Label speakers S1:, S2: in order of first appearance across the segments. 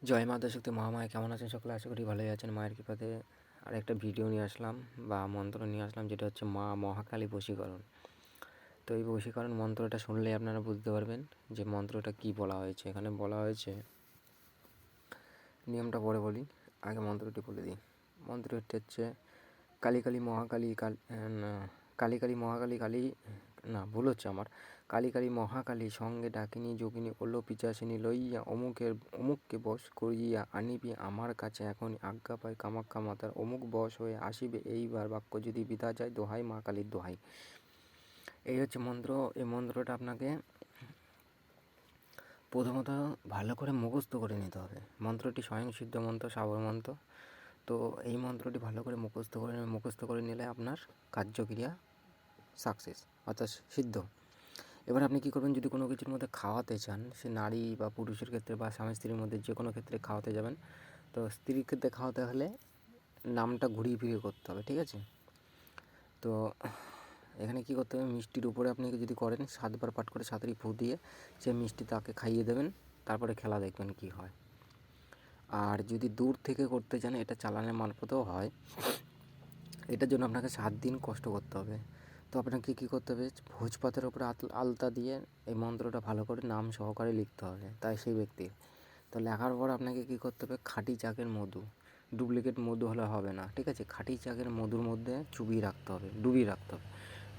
S1: জয় মা শক্তি মহামায়া, কেমন আছেন সকলে? আশা করি ভালোই আছেন। মায়ের কৃপাতে আর একটা ভিডিও নিয়ে আসলাম বা মন্ত্র নিয়ে আসলাম, যেটা হচ্ছে মা মহাকালী বশীকরণ। তো এই বশীকরণ মন্ত্রটা শুনলেই আপনারা বুঝতে পারবেন যে মন্ত্রটা কি বলা হয়েছে। এখানে বলা হয়েছে, নিয়মটা পরে বলি, আগে মন্ত্রটি বলে দিই। মন্ত্রটি হচ্ছে কালী কালী মহাকালী কালী কালী মহাকালী কালী, না ভুল হচ্ছে আমার, কালী কালী মহাকালী সঙ্গে ডাকিনী যোগিনী ওলো পিচাসিনী লইয়া অমুককে বশ করিয়া আনিবি আমার কাছে এখনই, আজ্ঞা পাই কামাখ্যা মাতার, অমুক বশ হয়ে আসিবে এইবার, বাক্য যদি বিধা যায় দোহাই মা কালীর দোহাই। এই হচ্ছে মন্ত্র। এই মন্ত্রটা আপনাকে প্রথমত ভালো করে মুখস্থ করে নিতে হবে। মন্ত্রটি স্বয়ংসিদ্ধ মন্ত্র, সাবর মন্ত্র। তো এই মন্ত্রটি ভালো করে মুখস্থ করে নিলে আপনার কার্যক্রিয়া সাকসেস, অর্থাৎ সিদ্ধ। এবার আপনি কী করবেন, যদি কোনো কিছুর মধ্যে খাওয়াতে চান, সে নারী বা পুরুষের ক্ষেত্রে বা স্বামী স্ত্রীর মধ্যে যে কোনো ক্ষেত্রে খাওয়াতে যাবেন, তো স্ত্রীর ক্ষেত্রে খাওয়াতে হলে নামটা ঘুরিয়ে ফিরিয়ে করতে হবে, ঠিক আছে? তো এখানে কী করতে হবে, মিষ্টির উপরে আপনি যদি করেন 7 বার পাঠ করে 7টি ফু দিয়ে সে মিষ্টি তাকে খাইয়ে দেবেন, তারপরে খেলা দেখবেন কী হয়। আর যদি দূর থেকে করতে চান, এটা চালানের মারফতেও হয়। এটার জন্য আপনাকে 7 দিন কষ্ট করতে হবে। তো আপনাকে কী করতে হবে, ভোজপাতের ওপরে আলতা দিয়ে এই মন্ত্রটা ভালো করে নাম সহকারে লিখতে হবে তাই সেই ব্যক্তির। তো লেখার পর আপনাকে কী করতে হবে, খাঁটি চাকের মধু, ডুপ্লিকেট মধু হলে হবে না, ঠিক আছে? খাঁটি চাকের মধুর মধ্যে ডুবিয়ে রাখতে হবে।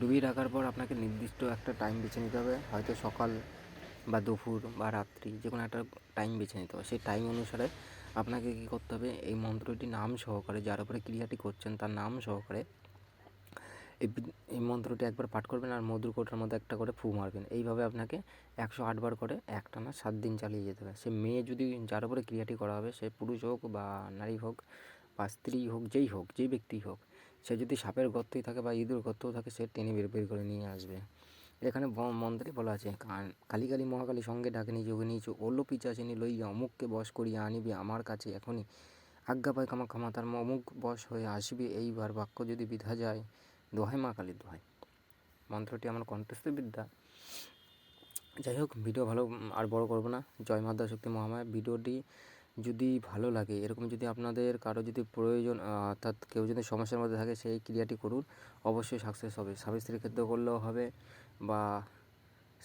S1: ডুবিয়ে রাখার পর আপনাকে নির্দিষ্ট একটা টাইম বেছে নিতে হবে, হয়তো সকাল বা দুপুর বা রাত্রি, যে কোনো একটা টাইম বেছে নিতে হবে। সেই টাইম অনুসারে আপনাকে কী করতে হবে, এই মন্ত্রটি নাম সহকারে, যার উপরে ক্রিয়াটি করছেন তার নাম সহকারে এই মন্ত্রটি একবার পাঠ করবেন আর মধুর কোটার মধ্যে একটা করে ফু মারবেন। এইভাবে আপনাকে 108 বার করে একটানা 7 দিন চালিয়ে যেতে হবে। সে মেয়ে, যদি যার উপরে ক্রিয়াটি করা হবে, সে পুরুষ হোক বা নারী হোক বা স্ত্রী হোক, যেই ব্যক্তিই হোক, সে যদি সাপের গর্তেই থাকে বা ইঁদুর গর্তেও থাকে, সে টেনে বের করে নিয়ে আসবে। এখানে মন্ত্রে বলা আছে, কালী কালী মহাকালী সঙ্গে ডাকিনী যোগিনী ওলো পিচাচিনী লইয়া অমুককে বশ করিয়া আনিবে আমার কাছে এখনই, আজ্ঞা পাই কামাখ্যা মাতার, অমুক বশ হয়ে আসবে এইবার, বাক্য যদি বিধা যায় দোহাই মা কালীর দোহাই। মন্ত্রটি আমার কণ্ঠস্থ বিদ্যা। যাই হোক, ভিডিও ভালো আর বড় করব না। জয় মা শক্তি মহামায়া। ভিডিওটি যদি ভালো লাগে, এরকম যদি আপনাদের কারো যদি প্রয়োজন, অর্থাৎ কেউ যদি সমস্যার মধ্যে থাকে, সেই ক্রিয়াটি করুন, অবশ্যই সাকসেস হবে। স্বামী স্ত্রীর ক্ষেত্রে করলেও হবে বা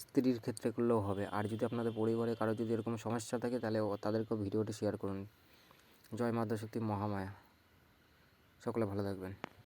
S1: স্ত্রীর ক্ষেত্রে করলেও হবে। আর যদি আপনাদের পরিবারে কারো যদি এরকম সমস্যা থাকে, তাহলে তাদেরকেও ভিডিওটি শেয়ার করুন। জয় মা শক্তি মহামায়া। সকলে ভালো থাকবেন।